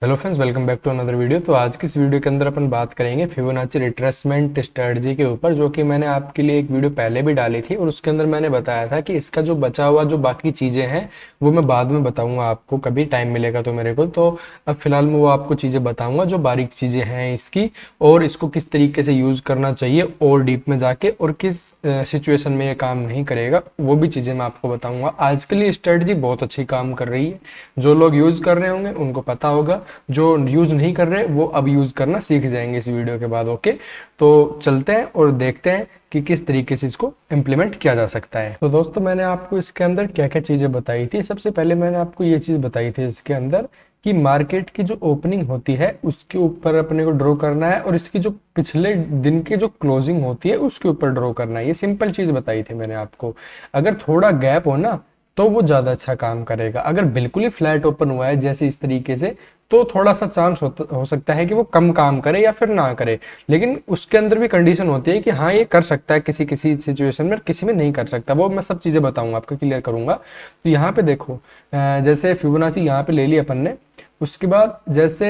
Hello friends, welcome back to another video. तो आज की इस वीडियो के अंदर अपन बात करेंगे फिबोनाची रिट्रेसमेंट स्ट्रेटजी के ऊपर, जो कि मैंने आपके लिए एक वीडियो पहले भी डाली थी और उसके अंदर मैंने बताया था कि इसका जो बचा हुआ जो बाकी चीज़ें हैं वो मैं बाद में बताऊंगा आपको, कभी टाइम मिलेगा तो मेरे को। तो अब फिलहाल मैं वो आपको चीज़ें बताऊंगा जो बारीक चीज़ें हैं इसकी, और इसको किस तरीके से यूज़ करना चाहिए और डीप में जाके, और किस सिचुएशन में ये काम नहीं करेगा वो भी चीज़ें मैं आपको बताऊंगा। आज के लिए स्ट्रेटजी बहुत अच्छी काम कर रही है, जो लोग यूज़ कर रहे होंगे उनको पता होगा, जो यूज नहीं कर रहे वो अब यूज करना सीख जाएंगे इस वीडियो के बाद। ओके, तो चलते हैं और देखते हैं कि किस तरीके से इसको इम्प्लीमेंट किया जा सकता है। तो दोस्तों, मैंने आपको इसके अंदर क्या क्या चीजें बताई थी। सबसे पहले मैंने आपको ये चीज बताई थी इसके अंदर कि मार्केट की जो ओपनिंग होती है उसके ऊपर अपने को ड्रॉ करना है, और इसकी जो पिछले दिन की जो क्लोजिंग होती है उसके ऊपर ड्रॉ करना है। ये सिंपल चीज बताई थी मैंने आपको। अगर थोड़ा गैप हो ना तो वो ज्यादा अच्छा काम करेगा। अगर बिल्कुल ही फ्लैट ओपन हुआ है जैसे इस तरीके से, तो थोड़ा सा चांस हो सकता है कि वो कम काम करे या फिर ना करे, लेकिन उसके अंदर भी कंडीशन होती है कि हाँ ये कर सकता है किसी किसी सिचुएशन में, किसी में नहीं कर सकता। वो मैं सब चीज़ें बताऊंगा आपको, क्लियर करूंगा। तो यहाँ पे देखो, जैसे फिबोनाची यहाँ पे ले ली अपन ने। उसके बाद जैसे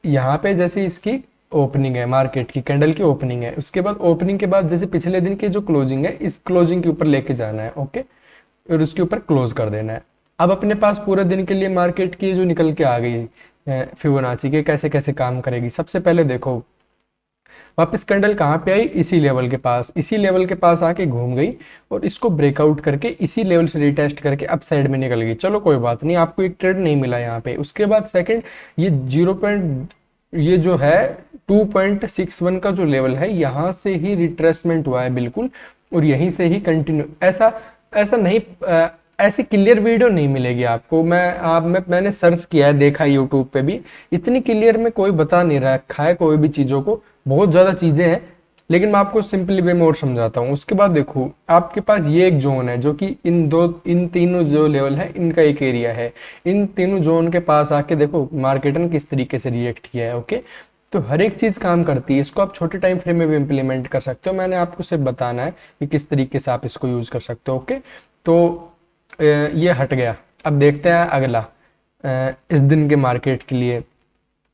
यहाँ पे जैसे इसकी ओपनिंग है, मार्केट की कैंडल की ओपनिंग है, उसके बाद ओपनिंग के बाद जैसे पिछले दिन की जो क्लोजिंग है, इस क्लोजिंग के ऊपर लेके जाना है। ओके, और उसके ऊपर क्लोज कर देना है। अब अपने पास पूरे दिन के लिए मार्केट की जो निकल के आ गई फिबोनाची के कैसे कैसे काम करेगी। सबसे पहले देखो, वापस कैंडल कहाँ पे आई, इसी लेवल के पास, इसी लेवल के पास आके घूम गई और इसको ब्रेकआउट करके इसी लेवल से रिटेस्ट करके अप साइड में निकल गई। चलो कोई बात नहीं, आपको एक ट्रेड नहीं मिला यहाँ पे। उसके बाद सेकंड, ये ये जो है 2.61 का जो लेवल है, यहाँ से ही रिट्रेसमेंट हुआ है बिल्कुल, और यहीं से ही कंटिन्यू। ऐसा ऐसा नहीं, ऐसी क्लियर वीडियो नहीं मिलेगी आपको। मैंने सर्च किया है, देखा यूट्यूब पे भी, इतनी क्लियर में कोई बता नहीं रखा है कोई भी चीज़ों को। बहुत ज़्यादा चीज़ें हैं, लेकिन मैं आपको सिंपली वे में और समझाता हूँ। उसके बाद देखो, आपके पास ये एक जोन है जो कि इन तीनों जो लेवल है इनका एक एरिया है। इन तीनों जोन के पास आके देखो मार्केट ने किस तरीके से रिएक्ट किया है। ओके, तो हर एक चीज़ काम करती है। इसको आप छोटे टाइम फ्रेम में भी इम्प्लीमेंट कर सकते हो। मैंने आपको सिर्फ बताना है कि किस तरीके से आप इसको यूज़ कर सकते हो। ओके, तो ये हट गया। अब देखते हैं अगला, इस दिन के मार्केट के लिए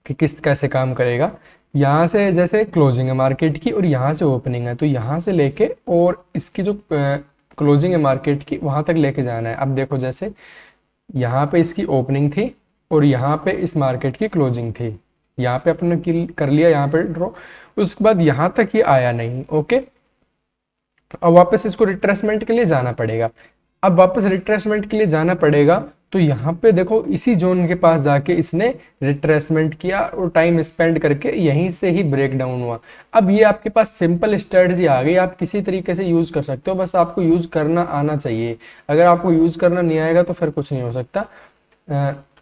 कि किस कैसे काम करेगा। यहाँ से जैसे क्लोजिंग है मार्केट की और यहाँ से ओपनिंग है, तो यहाँ से लेके और इसकी जो क्लोजिंग है मार्केट की वहाँ तक लेके जाना है। अब देखो, जैसे यहाँ पे इसकी ओपनिंग थी और यहाँ पे इस मार्केट की क्लोजिंग थी। यहाँ पे अपने किल कर लिया यहाँ पे ड्रॉ। उसके बाद यहाँ तक ये आया नहीं। ओके, अब वापस इसको रिट्रेसमेंट के लिए जाना पड़ेगा। अब वापस रिट्रेसमेंट के लिए जाना पड़ेगा, तो यहाँ पे देखो इसी जोन के पास जाके इसने रिट्रेसमेंट किया और टाइम स्पेंड करके यहीं से ही ब्रेक डाउन हुआ। अब ये आपके पास सिंपल स्ट्रेटजी आ गई, आप किसी तरीके से यूज कर सकते हो, बस आपको यूज करना आना चाहिए। अगर आपको यूज करना नहीं आएगा तो फिर कुछ नहीं हो सकता।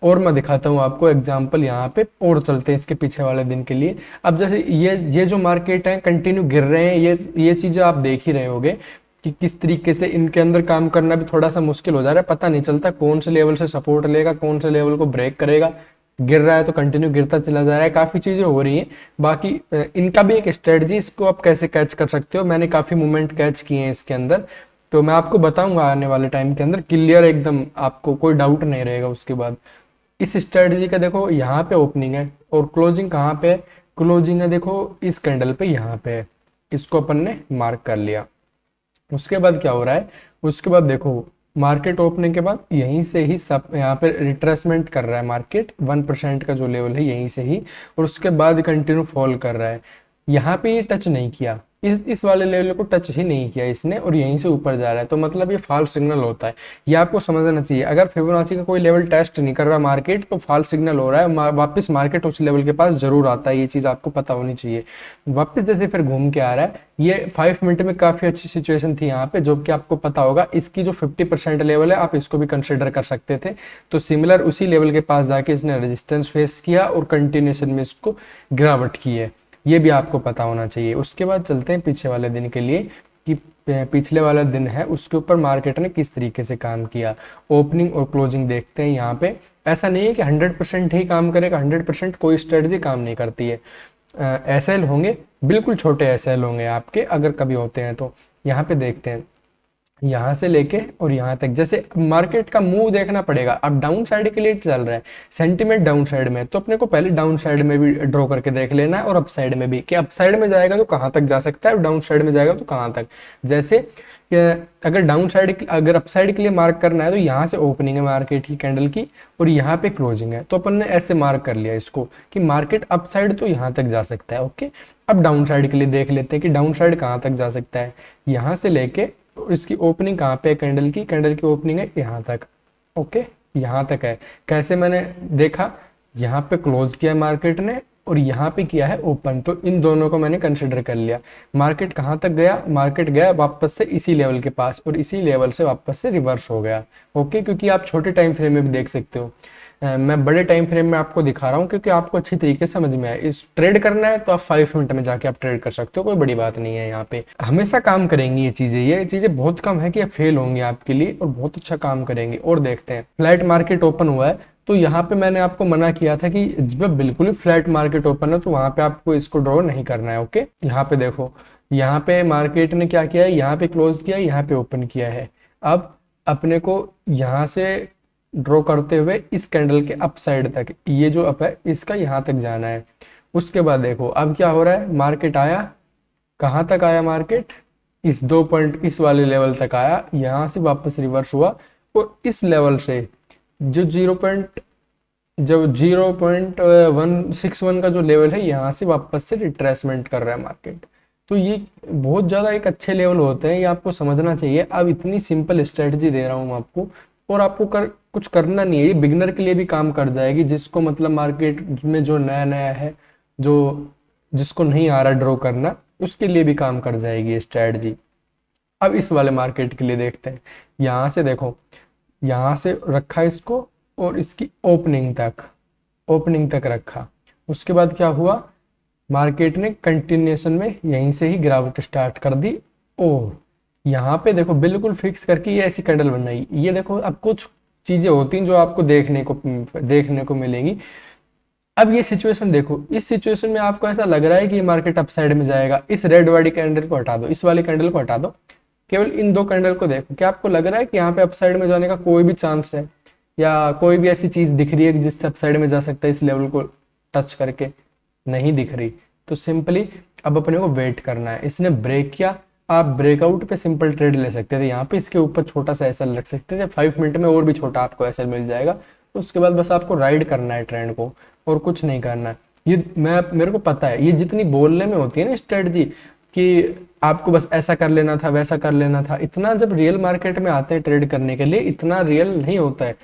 और मैं दिखाता हूँ आपको एग्जांपल यहाँ पे, और चलते हैं इसके पीछे वाले दिन के लिए। अब जैसे ये जो मार्केट है कंटिन्यू गिर रहे हैं, ये चीज़ें आप देख ही रहे होगे कि किस तरीके से इनके अंदर काम करना भी थोड़ा सा मुश्किल हो जा रहा है। पता नहीं चलता कौन से लेवल से सपोर्ट लेगा, कौन से लेवल को ब्रेक करेगा। गिर रहा है तो कंटिन्यू गिरता चला जा रहा है, काफ़ी चीज़ें हो रही हैं। बाकी इनका भी एक स्ट्रेटजी, इसको आप कैसे कैच कर सकते हो, मैंने काफ़ी मूवमेंट कैच किए हैं इसके अंदर, तो मैं आपको बताऊंगा आने वाले टाइम के अंदर क्लियर एकदम, आपको कोई डाउट नहीं रहेगा। उसके बाद इस स्ट्रेटजी का देखो, यहाँ पे ओपनिंग है और क्लोजिंग कहाँ पे है, क्लोजिंग है देखो इस कैंडल पे, यहाँ पे है। इसको अपन ने मार्क कर लिया। उसके बाद क्या हो रहा है, उसके बाद देखो मार्केट ओपनिंग के बाद यहीं से ही सब यहाँ पे रिट्रेसमेंट कर रहा है मार्केट, 1% का जो लेवल है यहीं से ही, और उसके बाद कंटिन्यू फॉल कर रहा है। यहाँ पे ये टच नहीं किया, इस वाले लेवल को टच ही नहीं किया इसने, और यहीं से ऊपर जा रहा है, तो मतलब ये फॉल्स सिग्नल होता है। ये आपको समझना चाहिए। अगर फिबोनाची का कोई लेवल टेस्ट नहीं कर रहा मार्केट, तो फॉल्स सिग्नल हो रहा है। वापस मार्केट उस लेवल के पास जरूर आता है, ये चीज़ आपको पता होनी चाहिए। वापस जैसे फिर घूम के आ रहा है, ये 5 मिनट में काफ़ी अच्छी सिचुएशन थी यहाँ पे, जो कि आपको पता होगा। इसकी जो 50% लेवल है, आप इसको भी कंसिडर कर सकते थे। तो सिमिलर उसी लेवल के पास जाके इसने रेजिस्टेंस फेस किया और कंटिन्यूशन में इसको गिरावट की है, ये भी आपको पता होना चाहिए। उसके बाद चलते हैं पीछे वाले दिन के लिए कि पिछले वाला दिन है उसके ऊपर मार्केट ने किस तरीके से काम किया। ओपनिंग और क्लोजिंग देखते हैं यहाँ पे। ऐसा नहीं है कि 100% ही काम करेगा, 100% कोई स्ट्रेटजी काम नहीं करती है। एसएल होंगे, बिल्कुल छोटे एसएल होंगे आपके, अगर कभी होते हैं तो। यहाँ पे देखते हैं, यहाँ से लेके और यहाँ तक, जैसे मार्केट का मूव देखना पड़ेगा। अब डाउन साइड के लिए चल रहा है, सेंटीमेंट डाउन साइड में, तो अपने को पहले डाउन साइड में भी ड्रॉ करके देख लेना है और अप साइड में भी, कि अप साइड में जाएगा तो कहाँ तक जा सकता है और डाउन साइड में जाएगा तो कहाँ तक। जैसे अगर डाउन साइड, अगर अप साइड के लिए मार्क करना है तो यहाँ से ओपनिंग है मार्केट की कैंडल की और यहाँ पे क्लोजिंग है, तो अपन ने ऐसे मार्क कर लिया इसको कि मार्केट अप साइड तो यहाँ तक जा सकता है। ओके, अब डाउन साइड के लिए देख लेते हैं कि डाउन साइड कहाँ तक जा सकता है। यहाँ से लेके और इसकी ओपनिंग कहाँ पे है, कैंडल की ओपनिंग है यहाँ तक। ओके, यहाँ तक है। कैसे मैंने देखा, यहाँ पे क्लोज किया मार्केट ने और यहाँ पे किया है ओपन, तो इन दोनों को मैंने कंसिडर कर लिया। मार्केट कहाँ तक गया, मार्केट गया वापस से इसी लेवल के पास और इसी लेवल से वापस से रिवर्स हो गया। ओके, क्योंकि आप छोटे टाइम फ्रेम में भी देख सकते हो, मैं बड़े टाइम फ्रेम में आपको दिखा रहा हूँ क्योंकि आपको अच्छी तरीके से समझ में आए। इस ट्रेड करना है तो आप 5 मिनट में जाके आप ट्रेड कर सकते हो, कोई बड़ी बात नहीं है। यहाँ पे हमेशा काम करेंगी ये चीजें बहुत कम है कि फेल होंगी आपके लिए और बहुत अच्छा काम करेंगे। और देखते हैं, फ्लैट मार्केट ओपन हुआ है तो यहाँ पे मैंने आपको मना किया था कि जब बिल्कुल ही फ्लैट मार्केट ओपन है तो वहां पे आपको इसको ड्रॉ नहीं करना है। ओके, यहाँ पे देखो, यहाँ पे मार्केट ने क्या किया है, यहाँ पे क्लोज किया, यहाँ पे ओपन किया है। अब अपने को यहाँ से ड्रॉ करते हुए इस कैंडल के अप साइड तक, ये जो अप है इसका यहाँ तक जाना है। उसके बाद देखो अब क्या हो रहा है, मार्केट आया, कहाँ तक आया मार्केट, इस 2 पॉइंट इस वाले लेवल तक आया, यहाँ से वापस रिवर्स हुआ और इस लेवल से जो 0.161 का जो लेवल है, यहाँ से वापस से रिट्रेसमेंट कर रहा है मार्केट। तो ये बहुत ज़्यादा एक अच्छे लेवल होते हैं, ये आपको समझना चाहिए। अब इतनी सिंपल स्ट्रेटजी दे रहा हूँ आपको और आपको कुछ करना नहीं है, ये बिगनर के लिए भी काम कर जाएगी, जिसको मतलब मार्केट में जो नया नया है, जो जिसको नहीं आ रहा ड्रॉ करना, उसके लिए भी काम कर जाएगी ये स्ट्रेटजी। अब इस वाले मार्केट के लिए देखते हैं, यहाँ से देखो, यहाँ से रखा इसको और इसकी ओपनिंग तक रखा। उसके बाद क्या हुआ, मार्केट ने कंटिन्यूएशन में यहीं से ही गिरावट स्टार्ट कर दी और यहाँ पे देखो बिल्कुल फिक्स करके ये ऐसी कैंडल बनाई। ये देखो, अब कुछ चीजें होती हैं जो आपको देखने को मिलेंगी। अब ये सिचुएशन देखो, इस सिचुएशन में आपको ऐसा लग रहा है कि ये मार्केट अप साइड में जाएगा, इस रेड वाली कैंडल को हटा दो, इस वाली कैंडल को हटा दो, केवल इन 2 कैंडल को देखो। क्या आपको लग रहा है कि यहाँ पे अप साइड में जाने का कोई भी चांस है या कोई भी ऐसी चीज दिख रही है जिससे अप साइड में जा सकता है इस लेवल को टच करके? नहीं दिख रही। तो सिंपली अब अपने को वेट करना है। इसने ब्रेक किया, आप ब्रेकआउट पे सिंपल ट्रेड ले सकते थे, यहाँ पे इसके ऊपर छोटा सा एसएल रख सकते थे, 5 मिनट में और भी छोटा आपको एसएल मिल जाएगा। तो उसके बाद बस आपको राइड करना है ट्रेंड को और कुछ नहीं करना है। ये मेरे को पता है, ये जितनी बोलने में होती है ना स्ट्रेटजी कि आपको बस ऐसा कर लेना था, वैसा कर लेना था, इतना जब रियल मार्केट में आते हैं ट्रेड करने के लिए इतना रियल नहीं होता है।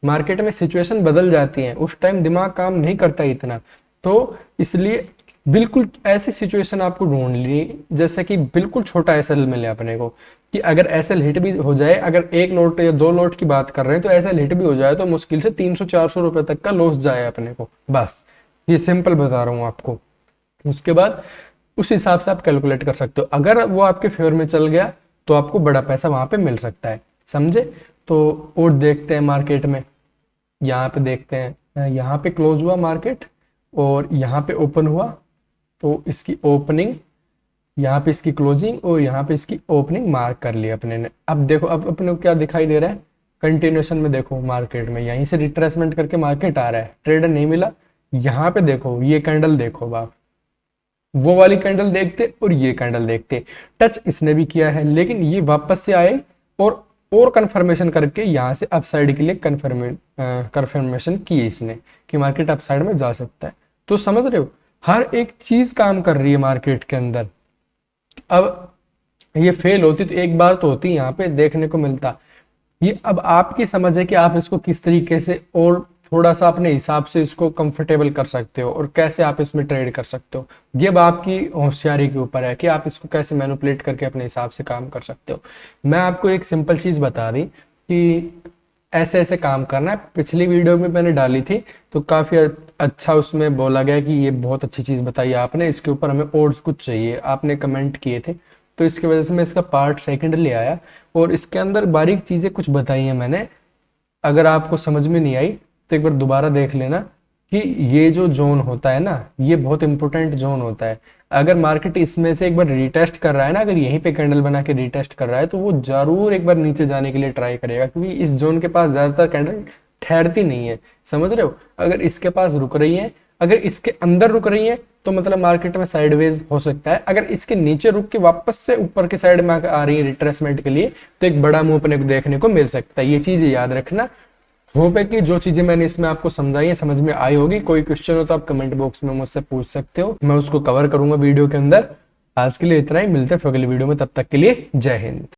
मार्केट में सिचुएशन बदल जाती है, उस टाइम दिमाग काम नहीं करता इतना। तो इसलिए बिल्कुल ऐसी सिचुएशन आपको ढूंढ ली जैसे कि बिल्कुल छोटा एसएल मिले अपने को, कि अगर एसएल हिट भी हो जाए, अगर 1 लॉट या 2 लॉट की बात कर रहे हैं तो एसएल हिट भी हो जाए तो मुश्किल से 300-400 रुपए तक का लॉस जाए अपने को। बस ये सिंपल बता रहा हूँ आपको। उसके बाद उस हिसाब से आप कैलकुलेट कर सकते हो, अगर वो आपके फेवर में चल गया तो आपको बड़ा पैसा वहां पे मिल सकता है, समझे? तो और देखते हैं मार्केट में, यहाँ पे देखते हैं, यहाँ पे क्लोज हुआ मार्केट और यहाँ पे ओपन हुआ, तो इसकी ओपनिंग, यहाँ पे इसकी क्लोजिंग और यहाँ पे इसकी ओपनिंग मार्क कर लिया अपने ने। अब देखो, अब अपने को क्या दिखाई दे रहा है, कंटिन्यूएशन में देखो मार्केट में यहीं से रिट्रेसमेंट करके मार्केट आ रहा है, ट्रेडर नहीं मिला। यहाँ पे देखो, ये कैंडल देखो आप, वो वाली कैंडल देखते और ये कैंडल देखते, टच इसने भी किया है, लेकिन ये वापस से आए और कंफर्मेशन करके यहाँ से अपसाइड के लिए कंफर्मेशन की इसने कि मार्केट अपसाइड में जा सकता है। तो समझ रहे हो, हर एक चीज काम कर रही है मार्केट के अंदर। अब ये फेल होती तो एक बार तो होती, यहाँ पे देखने को मिलता। ये अब आपकी समझ है कि आप इसको किस तरीके से और थोड़ा सा अपने हिसाब से इसको कंफर्टेबल कर सकते हो और कैसे आप इसमें ट्रेड कर सकते हो। ये अब आपकी होशियारी के ऊपर है कि आप इसको कैसे मैनिपुलेट करके अपने हिसाब से काम कर सकते हो। मैं आपको एक सिंपल चीज बता दी कि ऐसे ऐसे काम करना है। पिछली वीडियो में मैंने डाली थी तो काफी अच्छा उसमें बोला गया कि ये बहुत अच्छी चीज बताई आपने, इसके ऊपर हमें और कुछ चाहिए, आपने कमेंट किए थे। तो इसकी वजह से मैं इसका पार्ट 2 ले आया और इसके अंदर बारीक चीजें कुछ बताई हैं मैंने। अगर आपको समझ में नहीं आई तो एक बार दोबारा देख लेना कि ये जो जोन होता है ना, ये बहुत इंपॉर्टेंट जोन होता है। अगर मार्केट इसमें से एक बार रीटेस्ट कर रहा है ना, अगर यहीं पे कैंडल बना के रीटेस्ट कर रहा है तो वो जरूर एक बार नीचे जाने के लिए ट्राई करेगा, क्योंकि इस जोन के पास ज्यादातर कैंडल ठहरती नहीं है, समझ रहे हो। अगर इसके पास रुक रही है, अगर इसके अंदर रुक रही है तो मतलब मार्केट में साइडवेज हो सकता है। अगर इसके नीचे रुक के वापस से ऊपर के साइड में आ रही है रिट्रेसमेंट के लिए, तो एक बड़ा मूव अपने को देखने को मिल सकता है। ये चीज याद रखना। होप है कि जो चीजें मैंने इसमें आपको समझाई है समझ में आई होगी। कोई क्वेश्चन हो तो आप कमेंट बॉक्स में मुझसे पूछ सकते हो, मैं उसको कवर करूंगा वीडियो के अंदर। आज के लिए इतना ही, मिलते हैं अगली वीडियो में, तब तक के लिए जय हिंद।